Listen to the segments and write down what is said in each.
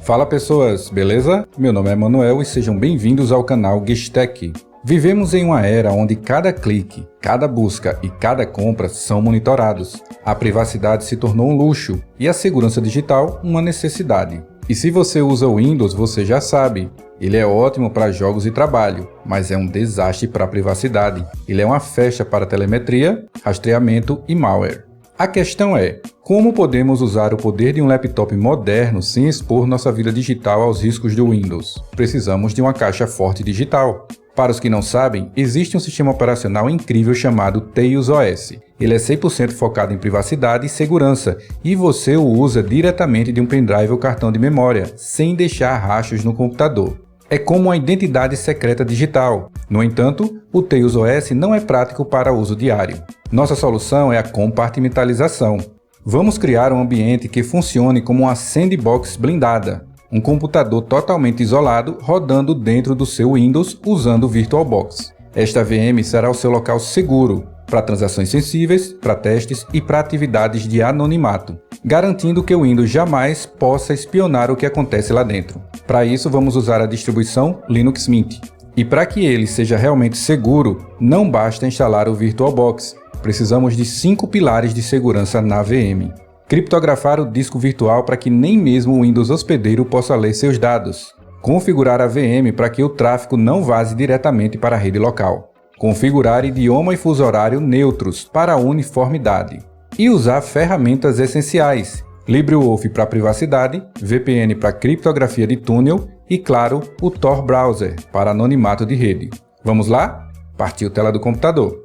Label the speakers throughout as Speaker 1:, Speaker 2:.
Speaker 1: Fala pessoas, beleza? Meu nome é Manuel e sejam bem-vindos ao canal Gestec. Vivemos em uma era onde cada clique, cada busca e cada compra são monitorados. A privacidade se tornou um luxo e a segurança digital uma necessidade. E se você usa o Windows, você já sabe, ele é ótimo para jogos e trabalho, mas é um desastre para a privacidade. Ele é uma festa para telemetria, rastreamento e malware. A questão é, como podemos usar o poder de um laptop moderno sem expor nossa vida digital aos riscos do Windows? Precisamos de uma caixa forte digital. Para os que não sabem, existe um sistema operacional incrível chamado Tails OS. Ele é 100% focado em privacidade e segurança, e você o usa diretamente de um pendrive ou cartão de memória, sem deixar rastros no computador. É como uma identidade secreta digital. No entanto, o Tails OS não é prático para uso diário. Nossa solução é a compartimentalização. Vamos criar um ambiente que funcione como uma sandbox blindada. Um computador totalmente isolado rodando dentro do seu Windows usando o VirtualBox. Esta VM será o seu local seguro para transações sensíveis, para testes e para atividades de anonimato, garantindo que o Windows jamais possa espionar o que acontece lá dentro. Para isso, vamos usar a distribuição Linux Mint. E para que ele seja realmente seguro, não basta instalar o VirtualBox. Precisamos de 5 pilares de segurança na VM. Criptografar o disco virtual para que nem mesmo o Windows hospedeiro possa ler seus dados. Configurar a VM para que o tráfego não vaze diretamente para a rede local. Configurar idioma e fuso horário neutros para a uniformidade. E usar ferramentas essenciais. LibreWolf para privacidade, VPN para criptografia de túnel e, claro, o Tor Browser para anonimato de rede. Vamos lá? Partiu tela do computador.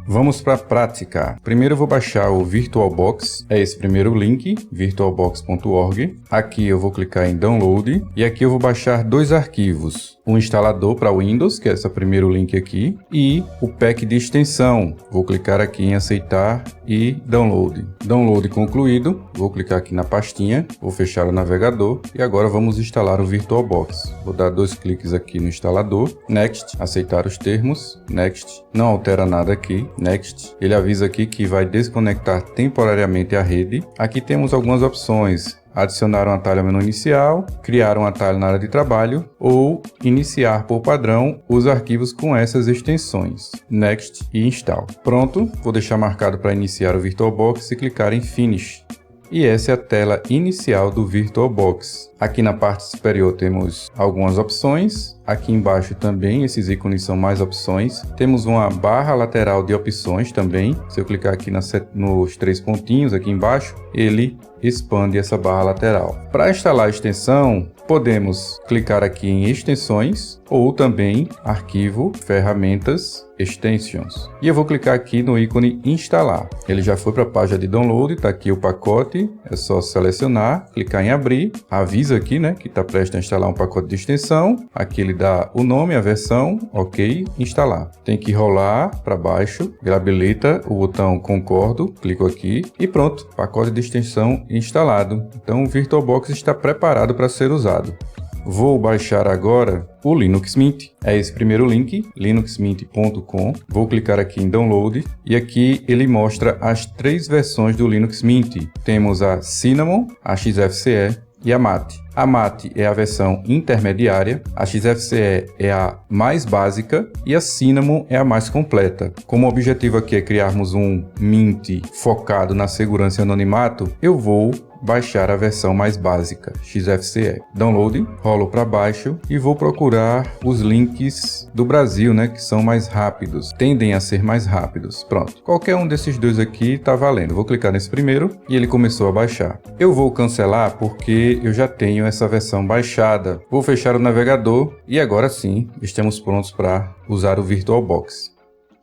Speaker 1: Vamos para a prática. Primeiro eu vou baixar o VirtualBox, é esse primeiro link, virtualbox.org. Aqui eu vou clicar em Download e aqui eu vou baixar 2 arquivos. Um instalador para Windows, que é esse primeiro link aqui, e o pack de extensão. Vou clicar aqui em aceitar e Download. Download concluído, vou clicar aqui na pastinha, vou fechar o navegador e agora vamos instalar o VirtualBox. Vou dar 2 cliques aqui no instalador, Next, aceitar os termos, Next, não altera nada aqui, Next. Ele avisa aqui que vai desconectar temporariamente a rede. Aqui temos algumas opções. Adicionar um atalho ao menu inicial, criar um atalho na área de trabalho ou iniciar por padrão os arquivos com essas extensões. Next e Install. Pronto, vou deixar marcado para iniciar o VirtualBox e clicar em Finish. E essa é a tela inicial do VirtualBox. Aqui na parte superior temos algumas opções. Aqui embaixo também, esses ícones são mais opções. Temos uma barra lateral de opções também. Se eu clicar aqui nos 3 pontinhos aqui embaixo, ele expande essa barra lateral. Para instalar a extensão, podemos clicar aqui em extensões ou também arquivo, ferramentas, extensions. E eu vou clicar aqui no ícone instalar. Ele já foi para a página de download, está aqui o pacote, é só selecionar, clicar em abrir, avisa aqui, né, que está prestes a instalar um pacote de extensão. Aqui ele dá o nome, a versão, ok, instalar. Tem que rolar para baixo, ele habilita o botão concordo, clico aqui e pronto, pacote de extensão instalado. Então o VirtualBox está preparado para ser usado. Vou baixar agora o Linux Mint. É esse primeiro link, linuxmint.com. Vou clicar aqui em Download e aqui ele mostra as 3 versões do Linux Mint. Temos a Cinnamon, a XFCE e a Mate. A Mate é a versão intermediária, a XFCE é a mais básica e a Cinnamon é a mais completa. Como o objetivo aqui é criarmos um Mint focado na segurança e anonimato, eu vou baixar a versão mais básica, XFCE. Download, rolo para baixo e vou procurar os links do Brasil, né, que são mais rápidos, tendem a ser mais rápidos. Pronto, qualquer um desses 2 aqui está valendo. Vou clicar nesse primeiro e ele começou a baixar. Eu vou cancelar porque eu já tenho essa versão baixada. Vou fechar o navegador e agora sim, estamos prontos para usar o VirtualBox.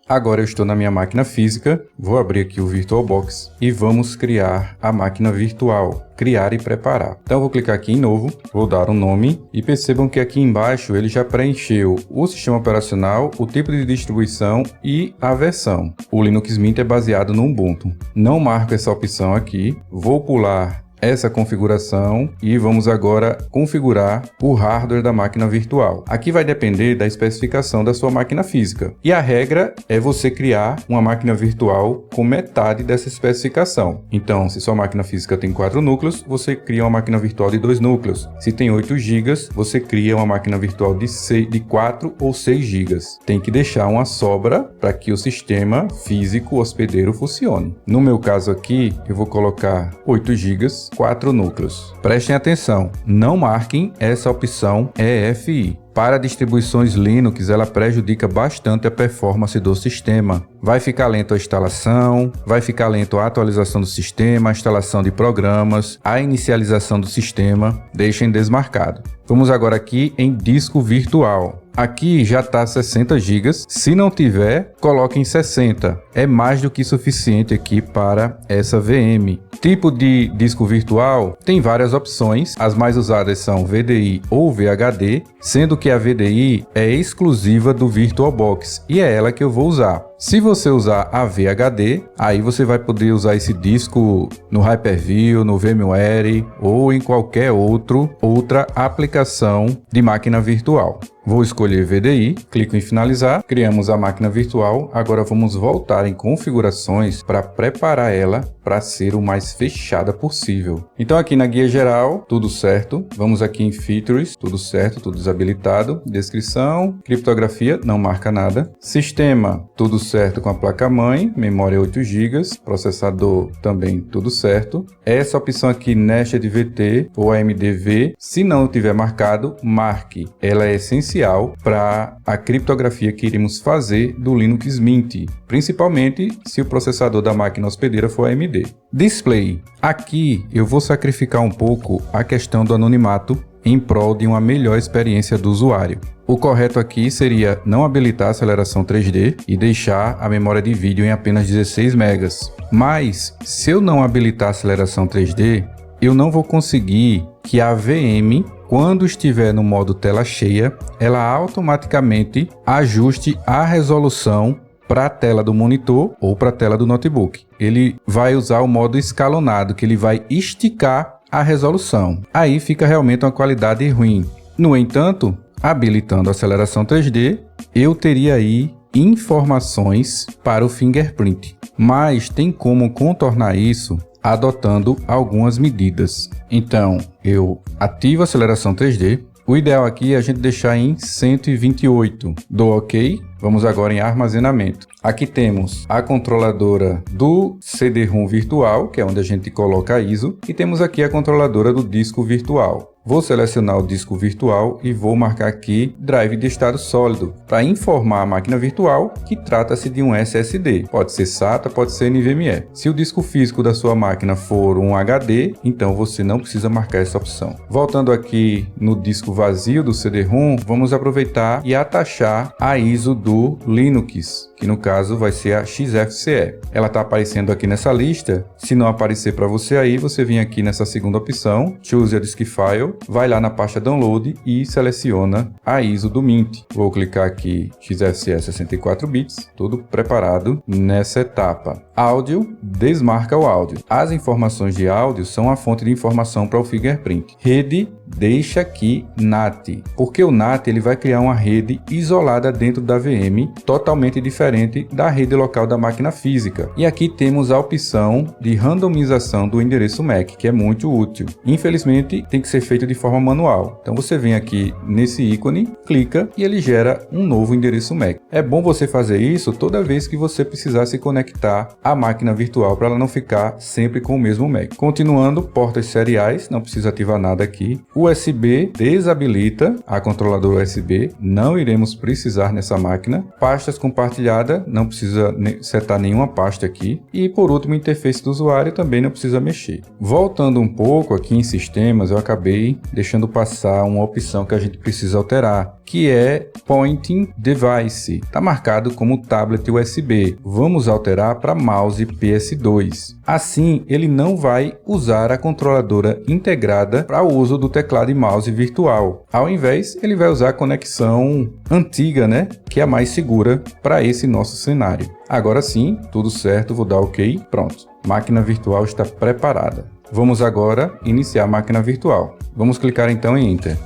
Speaker 1: Agora eu estou na minha máquina física, vou abrir aqui o VirtualBox e vamos criar a máquina virtual, criar e preparar. Então eu vou clicar aqui em novo, vou dar um nome e percebam que aqui embaixo ele já preencheu o sistema operacional, o tipo de distribuição e a versão. O Linux Mint é baseado no Ubuntu. Não marco essa opção aqui, vou pular essa configuração e vamos agora configurar o hardware da máquina virtual. Aqui vai depender da especificação da sua máquina física. E a regra é você criar uma máquina virtual com metade dessa especificação. Então, se sua máquina física tem 4 núcleos, você cria uma máquina virtual de 2 núcleos. Se tem 8 GB, você cria uma máquina virtual de 4 ou 6 GB. Tem que deixar uma sobra para que o sistema físico hospedeiro funcione. No meu caso aqui, eu vou colocar 8 GB, 4 núcleos. Prestem atenção, não marquem essa opção EFI. Para distribuições Linux, ela prejudica bastante a performance do sistema. Vai ficar lento a instalação, vai ficar lento a atualização do sistema, a instalação de programas, a inicialização do sistema. Deixem desmarcado. Vamos agora aqui em disco virtual. Aqui já está 60 GB. Se não tiver, coloque em 60. É mais do que suficiente aqui para essa VM. Tipo de disco virtual tem várias opções. As mais usadas são VDI ou VHD, sendo que a VDI é exclusiva do VirtualBox e é ela que eu vou usar. Se você usar a VHD, aí você vai poder usar esse disco no Hyper-V, no VMware ou em qualquer outra aplicação de máquina virtual. Vou escolher VDI, clico em finalizar, criamos a máquina virtual. Agora vamos voltar em configurações para preparar ela para ser o mais fechada possível. Então aqui na guia geral, tudo certo. Vamos aqui em Features, tudo certo, tudo desabilitado. Descrição, criptografia, não marca nada. Sistema, tudo certo com a placa-mãe, memória 8 GB, processador também tudo certo. Essa opção aqui, Nested VT ou AMD-V, se não tiver marcado, marque. Ela é essencial para a criptografia que iremos fazer do Linux Mint, principalmente se o processador da máquina hospedeira for AMD. Display. Aqui eu vou sacrificar um pouco a questão do anonimato em prol de uma melhor experiência do usuário. O correto aqui seria não habilitar a aceleração 3D e deixar a memória de vídeo em apenas 16 MB. Mas, se eu não habilitar a aceleração 3D, eu não vou conseguir que a VM, quando estiver no modo tela cheia, ela automaticamente ajuste a resolução para a tela do monitor ou para a tela do notebook. Ele vai usar o modo escalonado, que ele vai esticar a resolução. Aí fica realmente uma qualidade ruim. No entanto, habilitando a aceleração 3D, eu teria aí informações para o fingerprint. Mas tem como contornar isso adotando algumas medidas. Então, eu ativo a aceleração 3D. O ideal aqui é a gente deixar em 128. Dou OK. Vamos agora em armazenamento. Aqui temos a controladora do CD-ROM virtual, que é onde a gente coloca a ISO, e temos aqui a controladora do disco virtual. Vou selecionar o disco virtual e vou marcar aqui Drive de estado sólido, para informar a máquina virtual que trata-se de um SSD. Pode ser SATA, pode ser NVMe. Se o disco físico da sua máquina for um HD, então você não precisa marcar essa opção. Voltando aqui no disco vazio do CD-ROM, vamos aproveitar e atachar a ISO do Linux, que no caso vai ser a XFCE. Ela está aparecendo aqui nessa lista. Se não aparecer para você aí, você vem aqui nessa segunda opção, Choose a Disk File, vai lá na pasta Download e seleciona a ISO do Mint. Vou clicar aqui XFCE 64 bits, tudo preparado nessa etapa. Áudio, desmarca o áudio. As informações de áudio são a fonte de informação para o fingerprint. Rede, deixa aqui NAT, porque o NAT ele vai criar uma rede isolada dentro da VM, totalmente diferente da rede local da máquina física. E aqui temos a opção de randomização do endereço MAC, que é muito útil. Infelizmente, tem que ser feito de forma manual. Então você vem aqui nesse ícone, clica e ele gera um novo endereço MAC. É bom você fazer isso toda vez que você precisar se conectar à máquina virtual para ela não ficar sempre com o mesmo MAC. Continuando, portas seriais, não precisa ativar nada aqui. USB desabilita a controladora USB, não iremos precisar nessa máquina. Pastas compartilhada, não precisa setar nenhuma pasta aqui. E por último, interface do usuário também não precisa mexer. Voltando um pouco aqui em sistemas, eu acabei deixando passar uma opção que a gente precisa alterar, que é Pointing Device. Está marcado como tablet USB. Vamos alterar para mouse PS2. Assim, ele não vai usar a controladora integrada para o uso do teclado e mouse virtual. Ao invés, ele vai usar a conexão antiga, que é a mais segura para esse nosso cenário. Agora sim, tudo certo, vou dar OK, pronto. Máquina virtual está preparada. Vamos agora iniciar a máquina virtual. Vamos clicar então em Enter.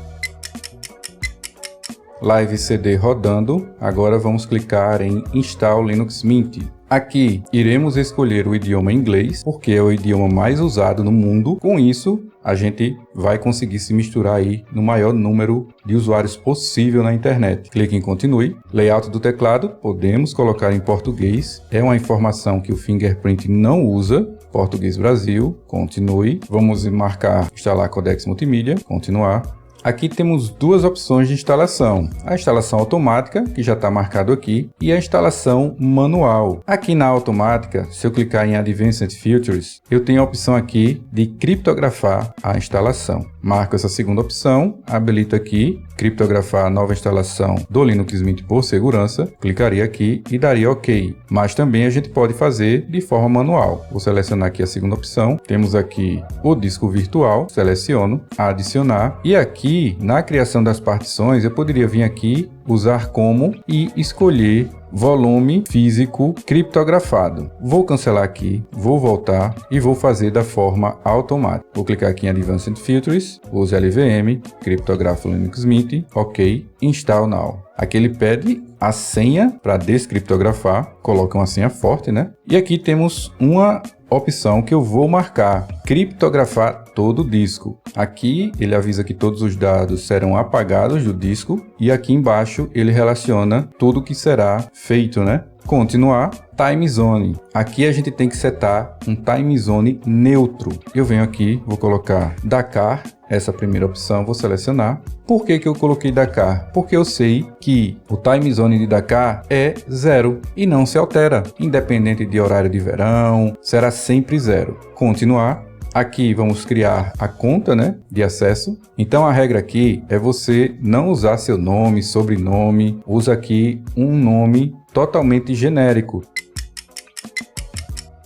Speaker 1: Live CD rodando, agora vamos clicar em Install Linux Mint. Aqui iremos escolher o idioma inglês, porque é o idioma mais usado no mundo. Com isso, a gente vai conseguir se misturar aí no maior número de usuários possível na internet. Clique em Continue. Layout do teclado, podemos colocar em português. É uma informação que o Fingerprint não usa. Português Brasil, Continue. Vamos marcar Instalar Codex Multimídia, Continuar. Aqui temos duas opções de instalação, a instalação automática, que já está marcado aqui, e a instalação manual. Aqui na automática, se eu clicar em Advanced Features, eu tenho a opção aqui de criptografar a instalação. Marco essa segunda opção, habilito aqui, criptografar a nova instalação do Linux Mint por segurança, clicaria aqui e daria OK. Mas também a gente pode fazer de forma manual. Vou selecionar aqui a segunda opção, temos aqui o disco virtual, seleciono, adicionar, e aqui na criação das partições, eu poderia vir aqui, usar como e escolher volume físico criptografado. Vou cancelar aqui, vou voltar e vou fazer da forma automática. Vou clicar aqui em Advanced Features, use LVM, criptografo Linux Mint, OK, Install Now. Aqui ele pede a senha para descriptografar, coloca uma senha forte, né? E aqui temos uma opção que eu vou marcar, criptografar todo o disco. Aqui ele avisa que todos os dados serão apagados do disco e aqui embaixo ele relaciona tudo que será feito, né? Continuar, Time Zone. Aqui a gente tem que setar um Time Zone neutro. Eu venho aqui, vou colocar Dakar, essa primeira opção, vou selecionar. Por que eu coloquei Dakar? Porque eu sei que o Time Zone de Dakar é 0 e não se altera, independente de horário de verão, será sempre 0. Continuar. Aqui vamos criar a conta, né, de acesso. Então a regra aqui é você não usar seu nome, sobrenome, usa aqui um nome totalmente genérico.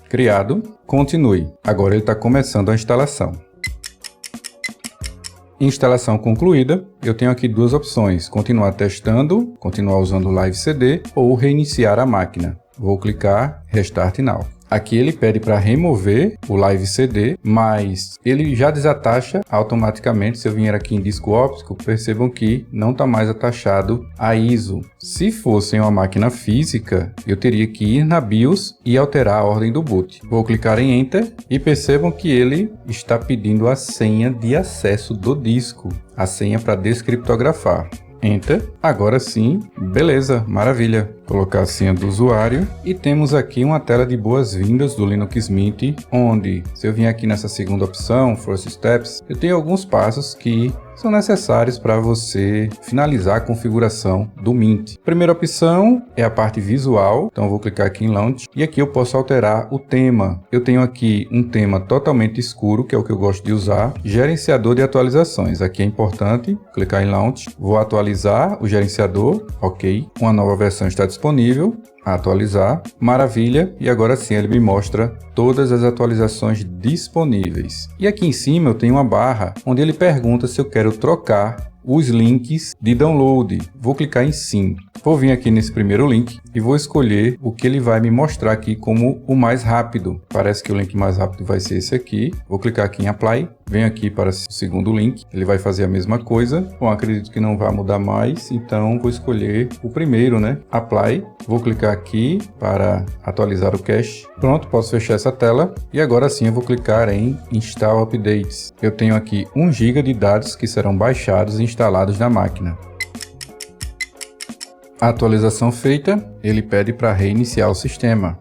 Speaker 1: Criado, continue. Agora ele está começando a instalação. Instalação concluída, eu tenho aqui duas opções, continuar testando, continuar usando o Live CD ou reiniciar a máquina. Vou clicar Restart Now. Aqui ele pede para remover o Live CD, mas ele já desatacha automaticamente. Se eu vier aqui em disco óptico, percebam que não está mais atachado a ISO. Se fosse em uma máquina física, eu teria que ir na BIOS e alterar a ordem do boot. Vou clicar em Enter e percebam que ele está pedindo a senha de acesso do disco, a senha para descriptografar. Enter. Agora sim, beleza, maravilha. Colocar a senha do usuário e temos aqui uma tela de boas-vindas do Linux Mint, onde, se eu vim aqui nessa segunda opção, First Steps, eu tenho alguns passos que são necessários para você finalizar a configuração do Mint. Primeira opção é a parte visual, então eu vou clicar aqui em Launch e aqui eu posso alterar o tema. Eu tenho aqui um tema totalmente escuro, que é o que eu gosto de usar, gerenciador de atualizações. Aqui é importante clicar em Launch, vou atualizar o gerenciador, ok, uma nova versão está disponível, atualizar, maravilha, e agora sim ele me mostra todas as atualizações disponíveis. E aqui em cima eu tenho uma barra onde ele pergunta se eu quero trocar os links de download. Vou clicar em sim. Vou vir aqui nesse primeiro link e vou escolher o que ele vai me mostrar aqui como o mais rápido. Parece que o link mais rápido vai ser esse aqui. Vou clicar aqui em Apply. Venho aqui para o segundo link. Ele vai fazer a mesma coisa. Bom, acredito que não vai mudar mais. Então, vou escolher o primeiro, né? Apply. Vou clicar aqui para atualizar o cache. Pronto, posso fechar essa tela. E agora sim eu vou clicar em Install Updates. Eu tenho aqui 1 GB de dados que serão baixados e instalados na máquina. A atualização feita, ele pede para reiniciar o sistema.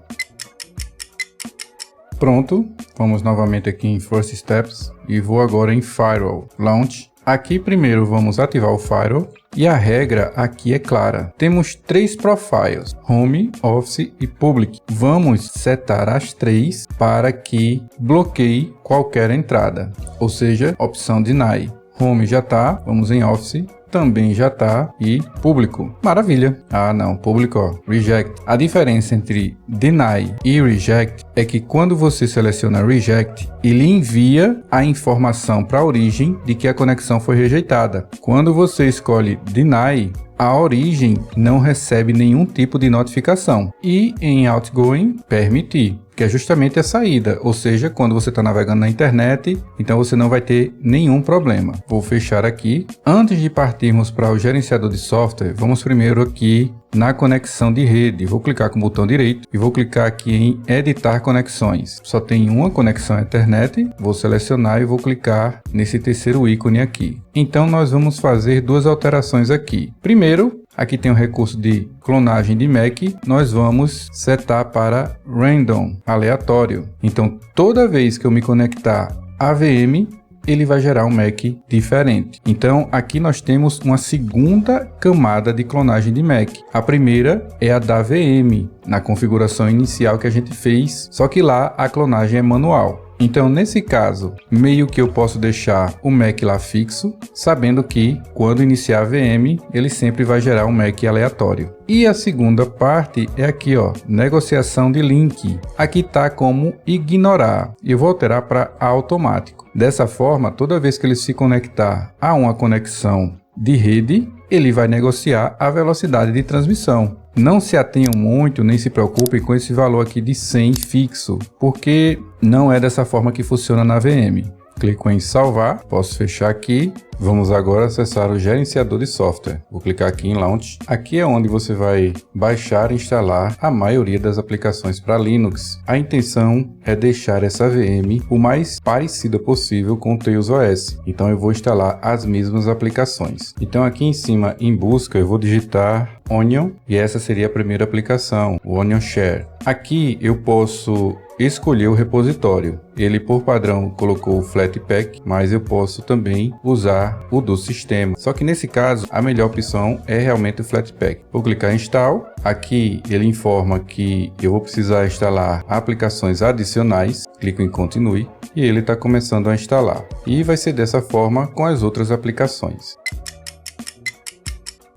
Speaker 1: Pronto, vamos novamente aqui em First Steps e vou agora em Firewall, Launch. Aqui primeiro vamos ativar o Firewall e a regra aqui é clara. Temos 3 profiles, Home, Office e Public. Vamos setar as 3 para que bloqueie qualquer entrada, ou seja, opção Deny. Home já está, vamos em Office. Também já está e público. Maravilha. Ah, não, público, ó, reject. A diferença entre deny e reject é que quando você seleciona reject, ele envia a informação para a origem de que a conexão foi rejeitada. Quando você escolhe deny, a origem não recebe nenhum tipo de notificação. E em outgoing, permitir, que é justamente a saída, ou seja, quando você está navegando na internet, então você não vai ter nenhum problema. Vou fechar aqui. Antes de partirmos para o gerenciador de software, vamos primeiro aqui na conexão de rede. Vou clicar com o botão direito e vou clicar aqui em editar conexões. Só tem uma conexão à internet, vou selecionar e vou clicar nesse terceiro ícone aqui. Então nós vamos fazer duas alterações aqui. Primeiro, aqui tem o recurso de clonagem de MAC, nós vamos setar para random, aleatório. Então toda vez que eu me conectar à VM, ele vai gerar um MAC diferente. Então aqui nós temos uma segunda camada de clonagem de MAC. A primeira é a da VM, na configuração inicial que a gente fez, só que lá a clonagem é manual. Então nesse caso, meio que eu posso deixar o MAC lá fixo, sabendo que quando iniciar a VM, ele sempre vai gerar um MAC aleatório. E a segunda parte é aqui, ó, negociação de link. Aqui tá como ignorar. Eu vou alterar para automático. Dessa forma, toda vez que ele se conectar a uma conexão de rede, ele vai negociar a velocidade de transmissão. Não se atenham muito, nem se preocupem com esse valor aqui de 100 fixo, porque não é dessa forma que funciona na VM. Clico em salvar, posso fechar aqui. Vamos agora acessar o gerenciador de software. Vou clicar aqui em Launch. Aqui é onde você vai baixar e instalar a maioria das aplicações para Linux. A intenção é deixar essa VM o mais parecida possível com o Tails OS. Então eu vou instalar as mesmas aplicações. Então aqui em cima, em busca, eu vou digitar Onion e essa seria a primeira aplicação, o Onion Share. Aqui eu posso escolher o repositório. Ele por padrão colocou o Flatpak, mas eu posso também usar o do sistema. Só que nesse caso a melhor opção é realmente o Flatpak. Vou clicar em Install. Aqui ele informa que eu vou precisar instalar aplicações adicionais. Clico em Continue e ele está começando a instalar. E vai ser dessa forma com as outras aplicações.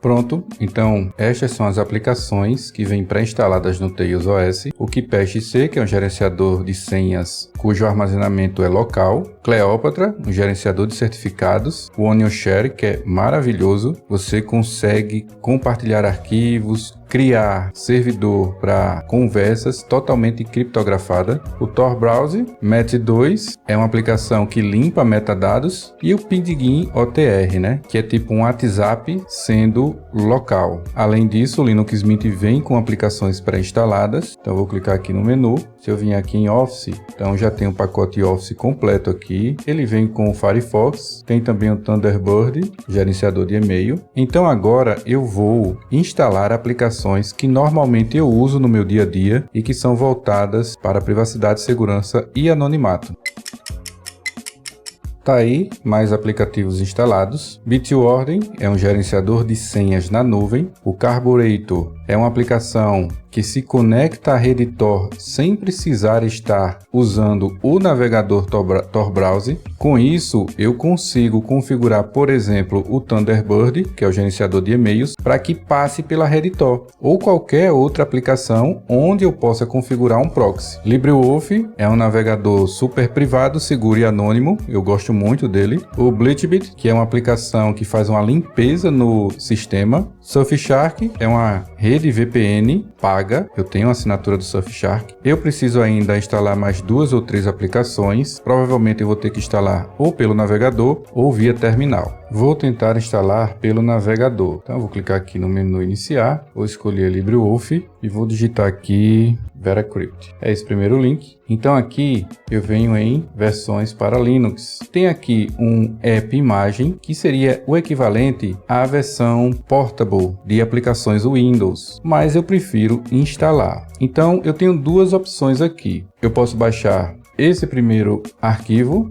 Speaker 1: Pronto, então estas são as aplicações que vêm pré-instaladas no Tails OS. O KeePassC, que é um gerenciador de senhas cujo armazenamento é local. Cleopatra, um gerenciador de certificados. O Onion Share, que é maravilhoso. Você consegue compartilhar arquivos, criar servidor para conversas totalmente criptografada. O Tor Browser, Met2, é uma aplicação que limpa metadados. E o Pidgin OTR, né? Que é tipo um WhatsApp sendo local. Além disso, o Linux Mint vem com aplicações pré-instaladas. Então, eu vou clicar aqui no menu. Se eu vim aqui em Office, então já tem um pacote Office completo aqui. Ele vem com o Firefox, tem também o Thunderbird, gerenciador de e-mail. Então agora eu vou instalar aplicações que normalmente eu uso no meu dia a dia e que são voltadas para privacidade, segurança e anonimato. Tá aí, mais aplicativos instalados. Bitwarden é um gerenciador de senhas na nuvem. O Carburetor é uma aplicação que se conecta à rede Tor sem precisar estar usando o navegador Tor Browser. Com isso, eu consigo configurar, por exemplo, o Thunderbird, que é o gerenciador de e-mails, para que passe pela rede Tor, ou qualquer outra aplicação onde eu possa configurar um proxy. LibreWolf é um navegador super privado, seguro e anônimo. Eu gosto muito dele. O Bleachbit, que é uma aplicação que faz uma limpeza no sistema. Surfshark é uma rede VPN paga. Eu tenho a assinatura do Surfshark. Eu preciso ainda instalar mais 2 ou 3 aplicações. Provavelmente eu vou ter que instalar ou pelo navegador ou via terminal. Vou tentar instalar pelo navegador. Então eu vou clicar aqui no menu iniciar, vou escolher LibreWolf e vou digitar aqui Veracrypt. É esse primeiro link. Então aqui eu venho em versões para Linux. Tem aqui um app imagem que seria o equivalente à versão portable de aplicações Windows, mas eu prefiro instalar. Então eu tenho duas opções aqui. Eu posso baixar esse primeiro arquivo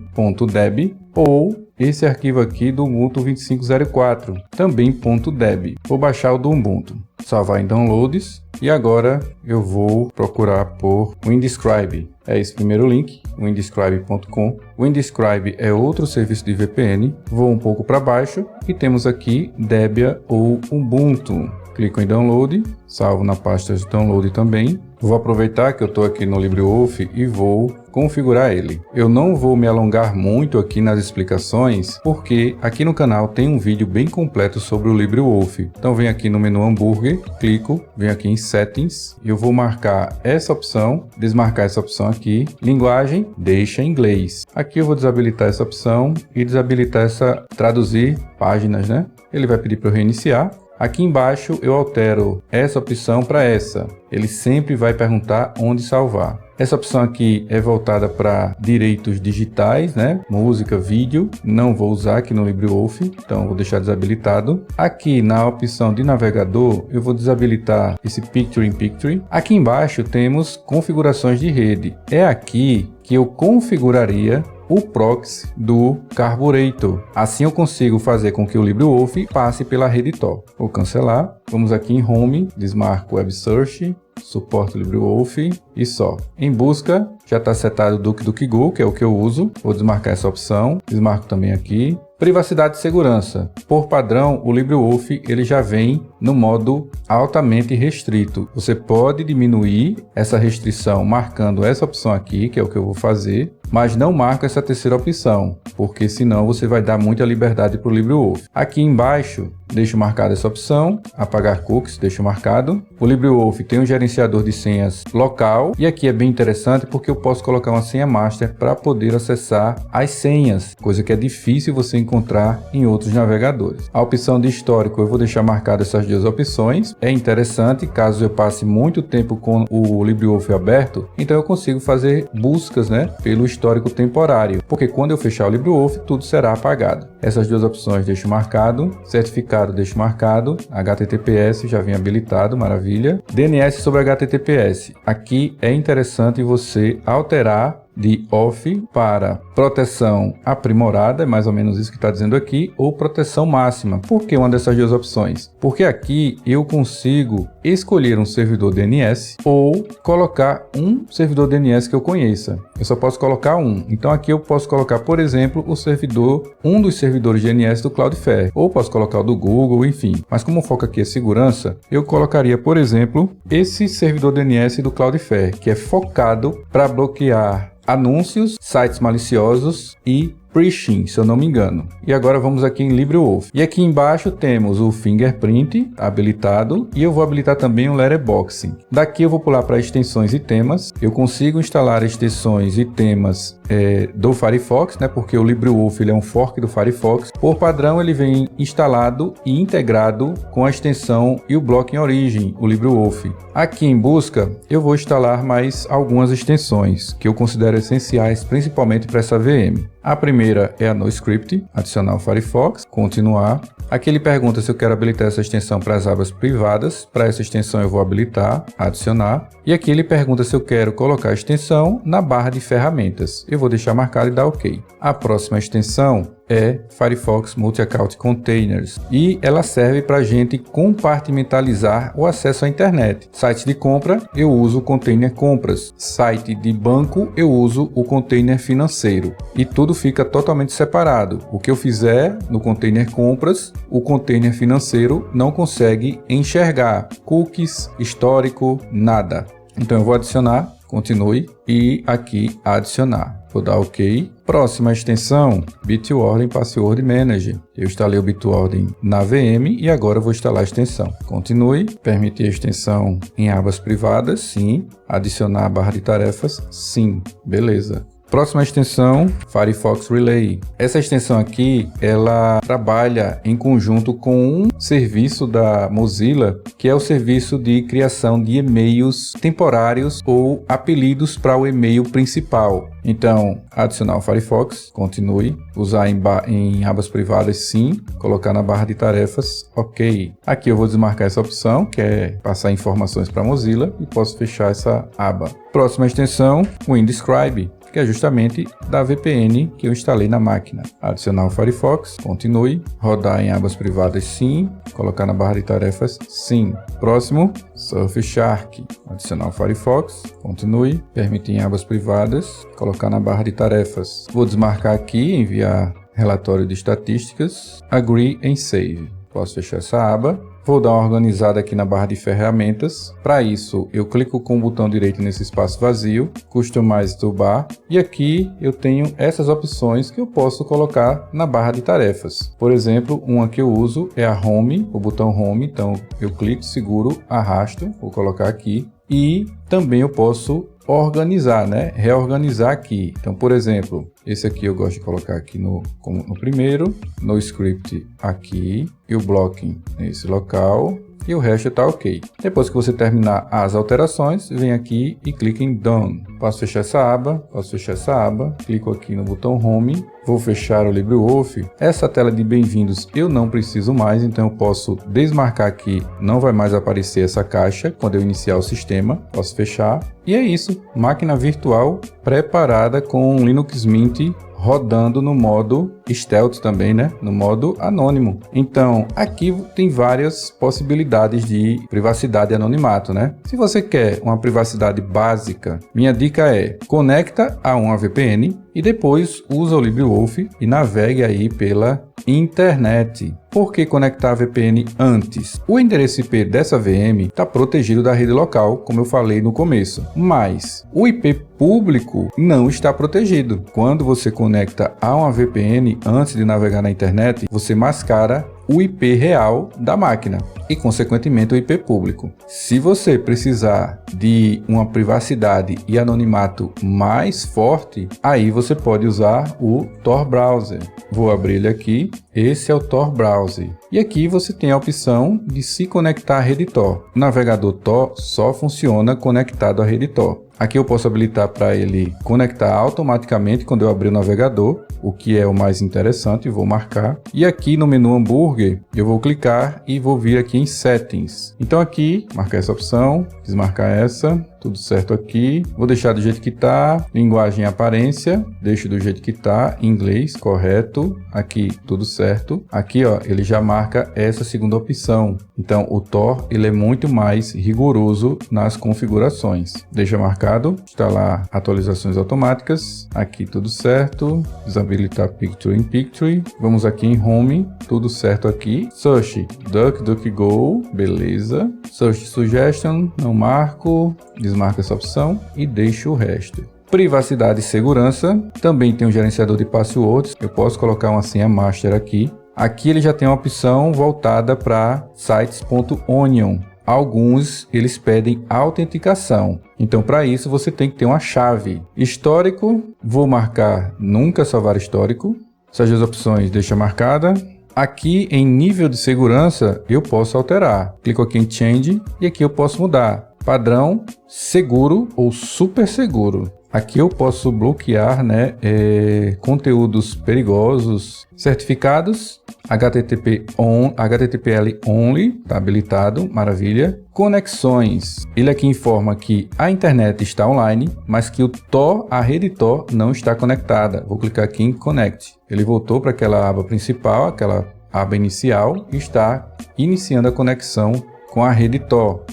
Speaker 1: .deb ou esse arquivo aqui do Ubuntu 25.04, também .deb. Vou baixar o do Ubuntu, salvar em downloads e agora eu vou procurar por Windescribe. É esse primeiro link, windescribe.com. O Windescribe é outro serviço de VPN. Vou um pouco para baixo e temos aqui Debian ou Ubuntu. Clico em download, salvo na pasta de download também. Vou aproveitar que eu estou aqui no LibreWolf e vou configurar ele. Eu não vou me alongar muito aqui nas explicações, porque aqui no canal tem um vídeo bem completo sobre o LibreWolf. Então venho aqui no menu hambúrguer, clico, venho aqui em Settings, e eu vou marcar essa opção, desmarcar essa opção aqui, linguagem, deixa em inglês. Aqui eu vou desabilitar essa opção e desabilitar essa traduzir páginas, né? Ele vai pedir para eu reiniciar. Aqui embaixo eu altero essa opção para essa. Ele sempre vai perguntar onde salvar. Essa opção aqui é voltada para direitos digitais, né? Música, vídeo. Não vou usar aqui no LibreWolf, então vou deixar desabilitado. Aqui na opção de navegador, eu vou desabilitar esse Picture in Picture. Aqui embaixo temos configurações de rede. É aqui que eu configuraria o proxy do Carburetor. Assim eu consigo fazer com que o LibreWolf passe pela rede Tor. Vou cancelar. Vamos aqui em Home, desmarco Web Search, suporte LibreWolf e só. Em busca, já está setado o DuckDuckGo, que é o que eu uso. Vou desmarcar essa opção. Desmarco também aqui. Privacidade e segurança. Por padrão, o LibreWolf ele já vem no modo altamente restrito. Você pode diminuir essa restrição marcando essa opção aqui, que é o que eu vou fazer, mas não marca essa terceira opção, porque senão você vai dar muita liberdade para o LibreWolf. Aqui embaixo, deixo marcada essa opção, apagar cookies, deixo marcado. O LibreWolf tem um gerenciador de senhas local, e aqui é bem interessante porque eu posso colocar uma senha master para poder acessar as senhas, coisa que é difícil você encontrar em outros navegadores. A opção de histórico eu vou deixar marcada essas duas opções. É interessante caso eu passe muito tempo com o LibreWolf aberto, então eu consigo fazer buscas, né, pelo histórico temporário, porque quando eu fechar o LibreWolf tudo será apagado. Essas duas opções deixo marcado, certificado deixo marcado, HTTPS já vem habilitado, maravilha. DNS sobre HTTPS, aqui é interessante você alterar de off para proteção aprimorada, é mais ou menos isso que está dizendo aqui, ou proteção máxima. Por que uma dessas duas opções? Porque aqui eu consigo escolher um servidor DNS ou colocar um servidor DNS que eu conheça. Eu só posso colocar um. Então aqui eu posso colocar, por exemplo, o servidor, um dos servidores DNS do Cloudflare, ou posso colocar o do Google, enfim. Mas como o foco aqui é segurança, eu colocaria, por exemplo, esse servidor DNS do Cloudflare, que é focado para bloquear anúncios, sites maliciosos e phishing, se eu não me engano. E agora vamos aqui em LibreWolf. E aqui embaixo temos o Fingerprint habilitado e eu vou habilitar também o Letterboxing. Daqui eu vou pular para extensões e temas. Eu consigo instalar extensões e temas do Firefox, né? Porque o LibreWolf ele é um fork do Firefox. Por padrão ele vem instalado e integrado com a extensão e o bloco em origem, o LibreWolf. Aqui em busca eu vou instalar mais algumas extensões que eu considero essenciais, principalmente para essa VM. A primeira é a NoScript, adicionar o Firefox, continuar. Aqui ele pergunta se eu quero habilitar essa extensão para as abas privadas. Para essa extensão eu vou habilitar, adicionar. E aqui ele pergunta se eu quero colocar a extensão na barra de ferramentas. Eu vou deixar marcado e dar OK. A próxima extensão é Firefox Multi-Account Containers e ela serve para a gente compartimentalizar o acesso à internet. Site de compra, eu uso o container compras. Site de banco, eu uso o container financeiro. E tudo fica totalmente separado. O que eu fizer no container compras, o container financeiro não consegue enxergar. Cookies, histórico, nada. Então eu vou adicionar, continue e aqui adicionar. Vou dar OK. Próxima extensão, Bitwarden Password Manager. Eu instalei o Bitwarden na VM e agora eu vou instalar a extensão. Continue. Permitir a extensão em abas privadas, sim. Adicionar a barra de tarefas, sim. Beleza. Próxima extensão, Firefox Relay. Essa extensão aqui, ela trabalha em conjunto com um serviço da Mozilla, que é o serviço de criação de e-mails temporários ou apelidos para o e-mail principal. Então, adicionar o Firefox, continue. Usar em abas privadas, sim. Colocar na barra de tarefas, OK. Aqui eu vou desmarcar essa opção, que é passar informações para a Mozilla, e posso fechar essa aba. Próxima extensão, Windescribe, que é justamente da VPN que eu instalei na máquina. Adicionar o Firefox, continue. Rodar em abas privadas, sim. Colocar na barra de tarefas, sim. Próximo, Surfshark. Adicionar o Firefox, continue. Permitir em abas privadas, colocar na barra de tarefas. Vou desmarcar aqui, enviar relatório de estatísticas. Agree and Save. Posso fechar essa aba. Vou dar uma organizada aqui na barra de ferramentas. Para isso, eu clico com o botão direito nesse espaço vazio, Customize Toolbar, e aqui eu tenho essas opções que eu posso colocar na barra de tarefas. Por exemplo, uma que eu uso é a Home, o botão Home, então eu clico, seguro, arrasto, vou colocar aqui, e também eu posso organizar, né? Reorganizar aqui. Então, por exemplo, esse aqui eu gosto de colocar aqui no primeiro, no script aqui, e o blocking nesse local, e o resto está ok. Depois que você terminar as alterações, vem aqui e clica em Done. Posso fechar essa aba, clico aqui no botão Home, vou fechar o LibreWolf. Essa tela de bem-vindos eu não preciso mais, então eu posso desmarcar aqui, não vai mais aparecer essa caixa quando eu iniciar o sistema, posso fechar. E é isso, máquina virtual preparada com Linux Mint rodando no modo Stealth também, né? No modo anônimo. Então, aqui tem várias possibilidades de privacidade e anonimato, né? Se você quer uma privacidade básica, minha dica é: conecta a uma VPN e depois usa o LibreWolf e navegue aí pela internet. Por que conectar a VPN antes? O endereço IP dessa VM está protegido da rede local, como eu falei no começo, mas o IP público não está protegido. Quando você conecta a uma VPN antes de navegar na internet, você mascara o IP real da máquina e, consequentemente, o IP público. Se você precisar de uma privacidade e anonimato mais forte, aí você pode usar o Tor Browser. Vou abrir ele aqui. Esse é o Tor Browser. E aqui você tem a opção de se conectar à rede Tor. O navegador Tor só funciona conectado à rede Tor. Aqui eu posso habilitar para ele conectar automaticamente quando eu abrir o navegador, o que é o mais interessante, vou marcar. E aqui no menu hambúrguer, eu vou clicar e vou vir aqui em Settings. Então aqui, marcar essa opção, desmarcar essa, tudo certo aqui. Vou deixar do jeito que está, linguagem e aparência, deixo do jeito que está, inglês, correto. Aqui, tudo certo. Aqui, ó, ele já marca essa segunda opção. Então, o Tor, ele é muito mais rigoroso nas configurações. Deixa marcado, instalar atualizações automáticas. Aqui, tudo certo. Desabilitar Picture in Picture. Vamos aqui em Home, tudo certo aqui. Search, DuckDuckGo, beleza. Search Suggestion, não marco. Desmarca essa opção e deixo o resto. Privacidade e segurança, também tem um gerenciador de passwords, eu posso colocar uma senha master aqui. Aqui ele já tem uma opção voltada para sites.onion. Alguns eles pedem autenticação, então para isso você tem que ter uma chave. Histórico, vou marcar nunca salvar histórico, essas duas opções deixa marcada. Aqui em nível de segurança eu posso alterar, clico aqui em Change e aqui eu posso mudar. Padrão, seguro ou super seguro. Aqui eu posso bloquear, né, conteúdos perigosos, certificados, HTTPL only, tá habilitado, maravilha. Conexões, ele aqui informa que a internet está online, mas que o Tor, a rede Tor, não está conectada. Vou clicar aqui em Connect. Ele voltou para aquela aba principal, aquela aba inicial, e está iniciando a conexão com a rede Tor.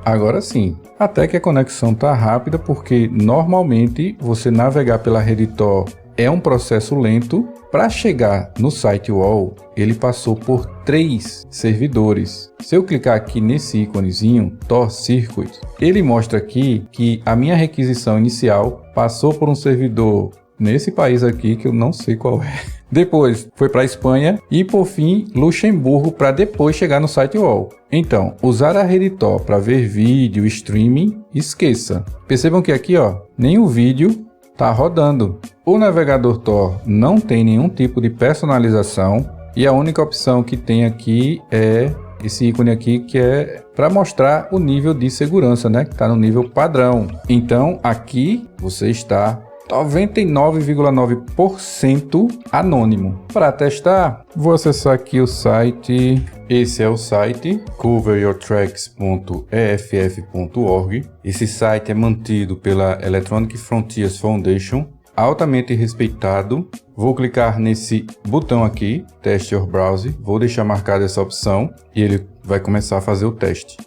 Speaker 1: Agora sim, até que a conexão está rápida, porque normalmente você navegar pela rede Tor é um processo lento. Para chegar no site wall, ele passou por 3 servidores. Se eu clicar aqui nesse íconezinho, Tor Circuit, ele mostra aqui que a minha requisição inicial passou por um servidor nesse país aqui, que eu não sei qual é. Depois foi para a Espanha e, por fim, Luxemburgo, para depois chegar no site wall. Então, usar a rede Tor para ver vídeo, streaming, esqueça. Percebam que aqui, ó, nem o vídeo está rodando. O navegador Tor não tem nenhum tipo de personalização e a única opção que tem aqui é esse ícone aqui, que é para mostrar o nível de segurança, né? Que está no nível padrão. Então, aqui você está 99,9% anônimo. Para testar, vou acessar aqui o site. Esse é o site coveryourtracks.eff.org. Esse site é mantido pela Electronic Frontiers Foundation, altamente respeitado. Vou clicar nesse botão aqui, Test Your Browser. Vou deixar marcada essa opção e ele vai começar a fazer o teste.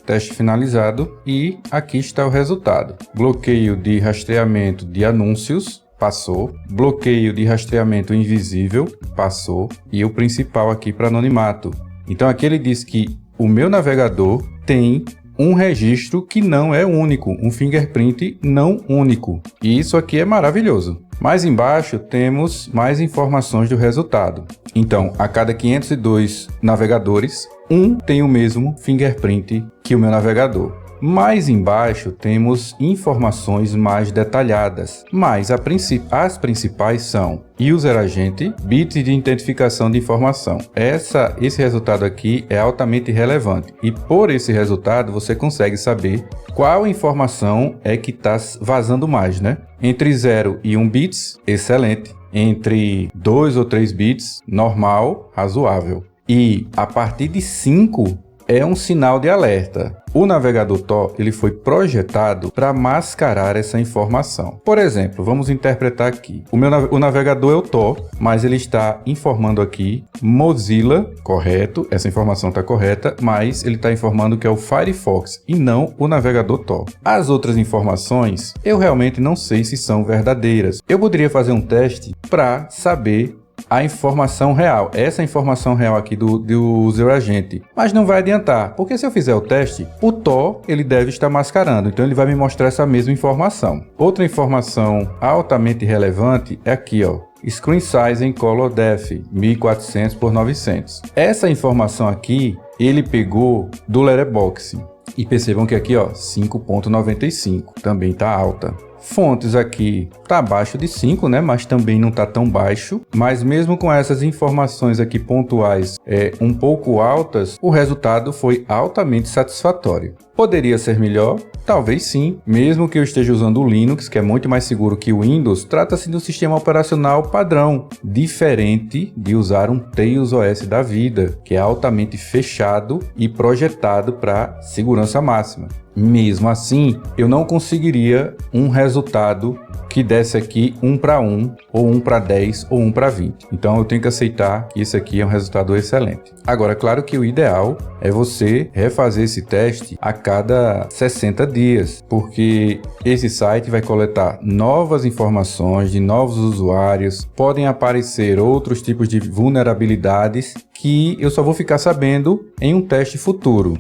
Speaker 1: Teste finalizado e aqui está o resultado. Bloqueio de rastreamento de anúncios. passou. Bloqueio de rastreamento invisível, passou. E o principal aqui para anonimato. Então aqui ele diz que o meu navegador tem um registro que não é único, um fingerprint não único. E isso aqui é maravilhoso. Mais embaixo temos mais informações do resultado. Então, a cada 502 navegadores, um tem o mesmo fingerprint que o meu navegador. Mais embaixo temos informações mais detalhadas, mas as principais são user agent, bits de identificação de informação. Esse resultado aqui é altamente relevante e por esse resultado você consegue saber qual informação é que está vazando mais, né? Entre 0 e 1 bits, excelente. Entre 2 ou 3 bits, normal, razoável. E a partir de 5 é um sinal de alerta. O navegador Tor ele foi projetado para mascarar essa informação. Por exemplo, vamos interpretar aqui. O navegador é o Tor, mas ele está informando aqui Mozilla, correto, essa informação está correta, mas ele está informando que é o Firefox e não o navegador Tor. As outras informações, eu realmente não sei se são verdadeiras. Eu poderia fazer um teste para saber a informação real, essa informação real aqui do user agent, mas não vai adiantar, porque se eu fizer o teste, o Tor ele deve estar mascarando, então ele vai me mostrar essa mesma informação. Outra informação altamente relevante é aqui, ó, Screen Size em Color Depth 1400 por 900. Essa informação aqui ele pegou do Letterboxd e percebam que aqui, ó, 5.95 também está alta. Fontes aqui tá abaixo de 5, né? Mas também não tá tão baixo. Mas mesmo com essas informações aqui pontuais um pouco altas, o resultado foi altamente satisfatório. Poderia ser melhor? Talvez sim. Mesmo que eu esteja usando o Linux, que é muito mais seguro que o Windows, trata-se de um sistema operacional padrão, diferente de usar um Tails OS da vida, que é altamente fechado e projetado para segurança máxima. Mesmo assim, eu não conseguiria um resultado que desse aqui 1 para 1, ou 1 para 10, ou 1 para 20. Então eu tenho que aceitar que isso aqui é um resultado excelente. Agora, claro que o ideal é você refazer esse teste a cada 60 dias, porque esse site vai coletar novas informações de novos usuários, podem aparecer outros tipos de vulnerabilidades que eu só vou ficar sabendo em um teste futuro.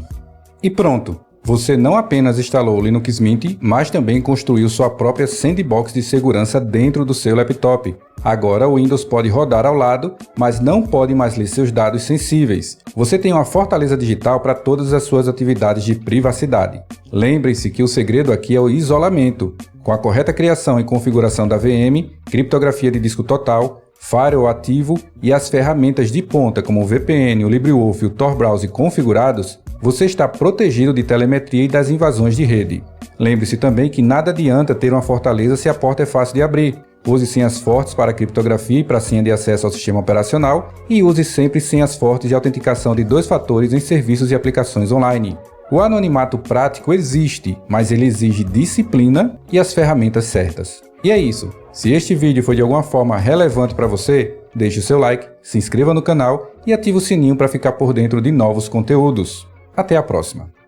Speaker 1: E pronto! Você não apenas instalou o Linux Mint, mas também construiu sua própria sandbox de segurança dentro do seu laptop. Agora o Windows pode rodar ao lado, mas não pode mais ler seus dados sensíveis. Você tem uma fortaleza digital para todas as suas atividades de privacidade. Lembre-se que o segredo aqui é o isolamento. Com a correta criação e configuração da VM, criptografia de disco total, firewall ativo e as ferramentas de ponta como o VPN, o LibreWolf e o Tor Browser configurados, você está protegido de telemetria e das invasões de rede. Lembre-se também que nada adianta ter uma fortaleza se a porta é fácil de abrir. Use senhas fortes para criptografia e para senha de acesso ao sistema operacional e use sempre senhas fortes de autenticação de 2 fatores em serviços e aplicações online. O anonimato prático existe, mas ele exige disciplina e as ferramentas certas. E é isso. Se este vídeo foi de alguma forma relevante para você, deixe o seu like, se inscreva no canal e ative o sininho para ficar por dentro de novos conteúdos. Até a próxima!